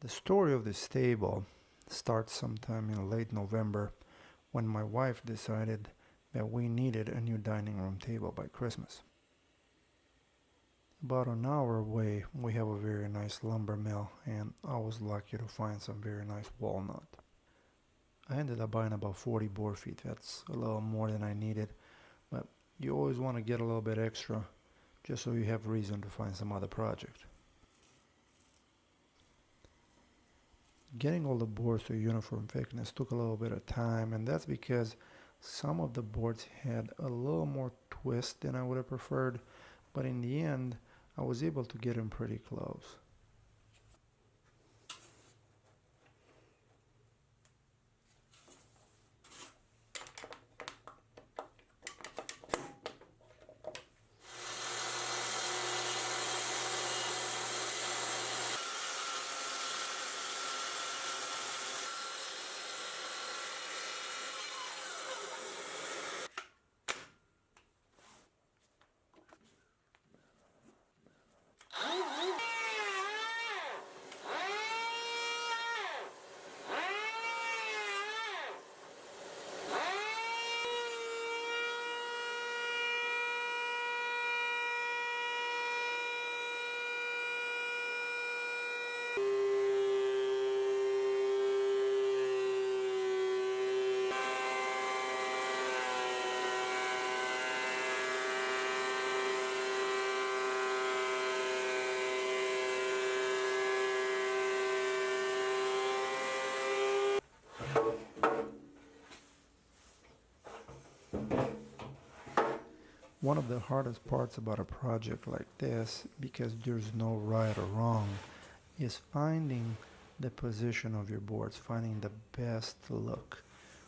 The story of this table starts sometime in late November when my wife decided that we needed a new dining room table by Christmas. About an hour away, we have a very nice lumber mill, and I was lucky to find some very nice walnut. I ended up buying about 40 board feet. That's a little more than I needed, but you always want to get a little bit extra just so you have reason to find some other project. Getting all the boards to uniform thickness took a little bit of time, and that's because some of the boards had a little more twist than I would have preferred, but in the end I was able to get them pretty close. One of the hardest parts about a project like this, because there's no right or wrong, is finding the position of your boards, finding the best look,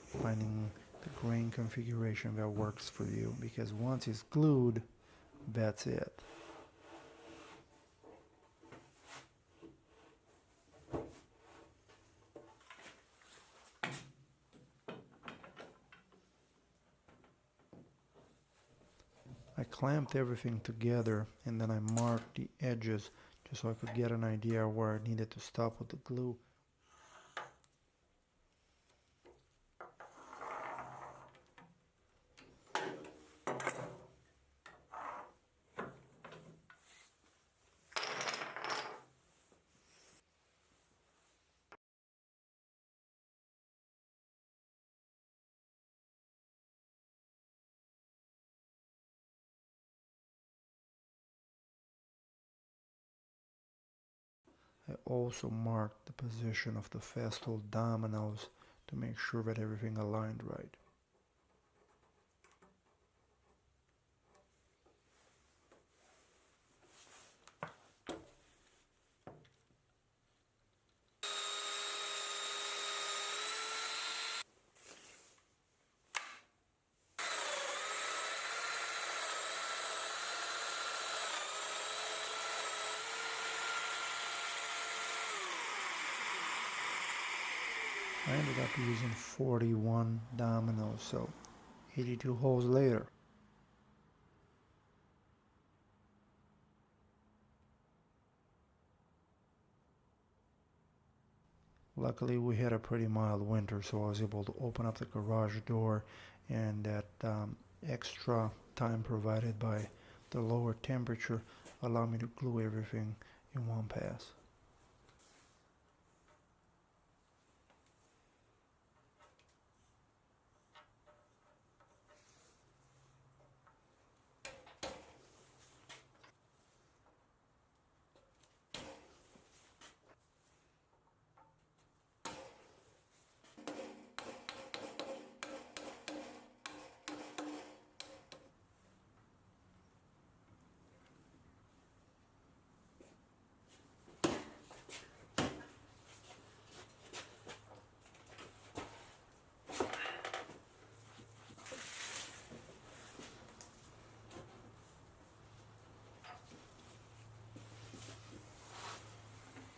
finding the grain configuration that works for you, because once it's glued, that's it. I clamped everything together and then I marked the edges just so I could get an idea where I needed to stop with the glue. I also marked the position of the festal dominoes to make sure that everything aligned right. I ended up using 41 dominoes, so 82 holes later. Luckily we had a pretty mild winter, so I was able to open up the garage door, and that extra time provided by the lower temperature allowed me to glue everything in one pass.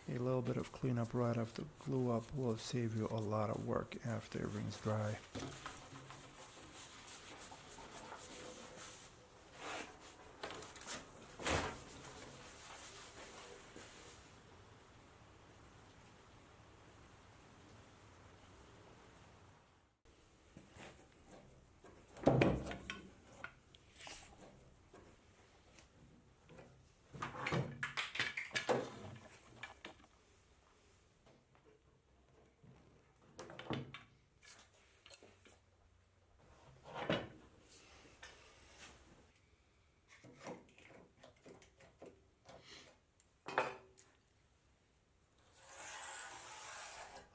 A little bit of cleanup right after glue up will save you a lot of work after everything's dry.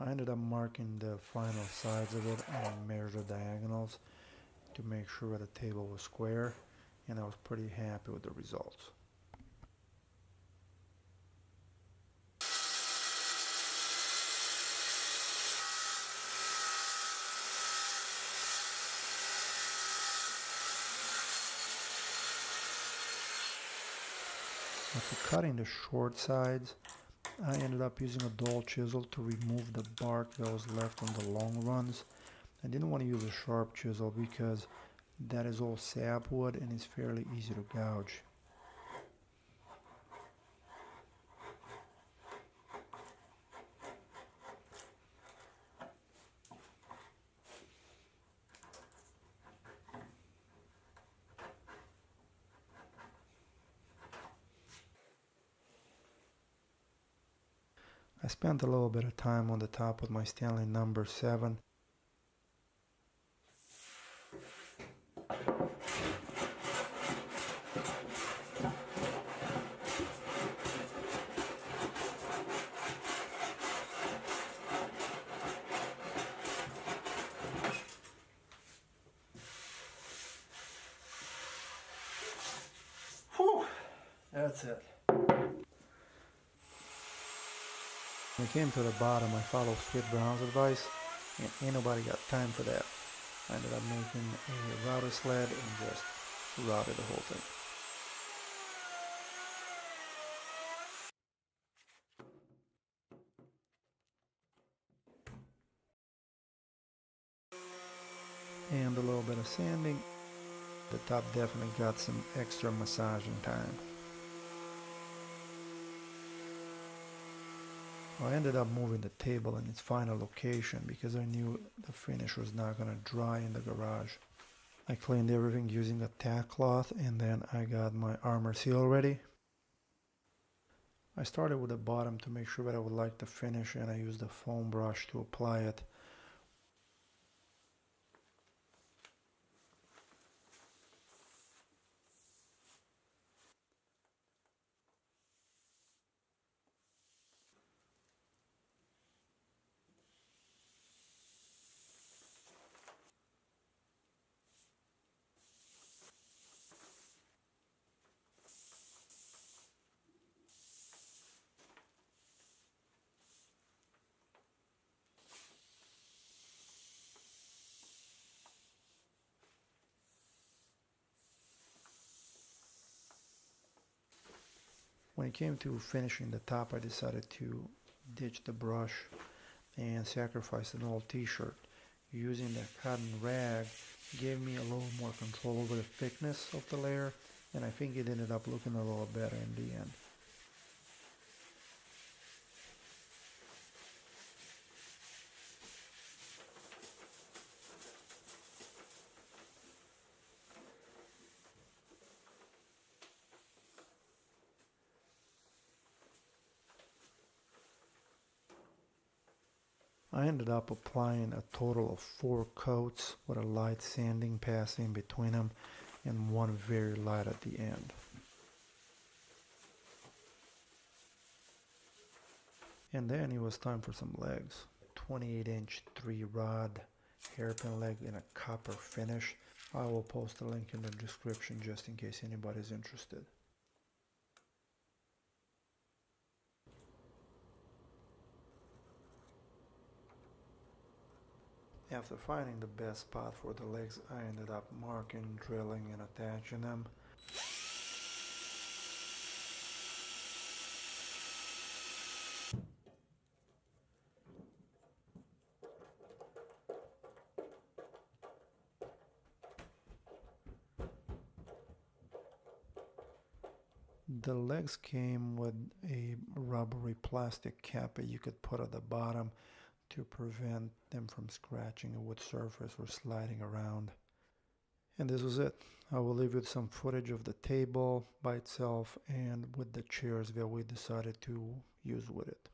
I ended up marking the final sides of it and measured the diagonals to make sure the table was square, and I was pretty happy with the results. After cutting the short sides, I ended up using a dull chisel to remove the bark that was left on the long runs. I didn't want to use a sharp chisel because that is all sapwood and it's fairly easy to gouge. I spent a little bit of time on the top with my Stanley number 7. Whew, that's it. When I came to the bottom, I followed Sweet Brown's advice, and ain't nobody got time for that. I ended up making a router sled and just routed the whole thing. And a little bit of sanding. The top definitely got some extra massaging time. I ended up moving the table in its final location because I knew the finish was not going to dry in the garage. I cleaned everything using a tack cloth, and then I got my armor seal ready. I started with the bottom to make sure that I would like the finish, and I used a foam brush to apply it. When it came to finishing the top, I decided to ditch the brush and sacrifice an old t-shirt. Using that cotton rag gave me a little more control over the thickness of the layer, and I think it ended up looking a little better in the end. I ended up applying a total of 4 coats with a light sanding pass in between them and one very light at the end. And then it was time for some legs. 28-inch 3-rod hairpin leg in a copper finish. I will post a link in the description just in case anybody's interested. After finding the best spot for the legs, I ended up marking, drilling, and attaching them. The legs came with a rubbery plastic cap that you could put at the bottom to prevent them from scratching a wood surface or sliding around. And this was it. I will leave you with some footage of the table by itself and with the chairs that we decided to use with it.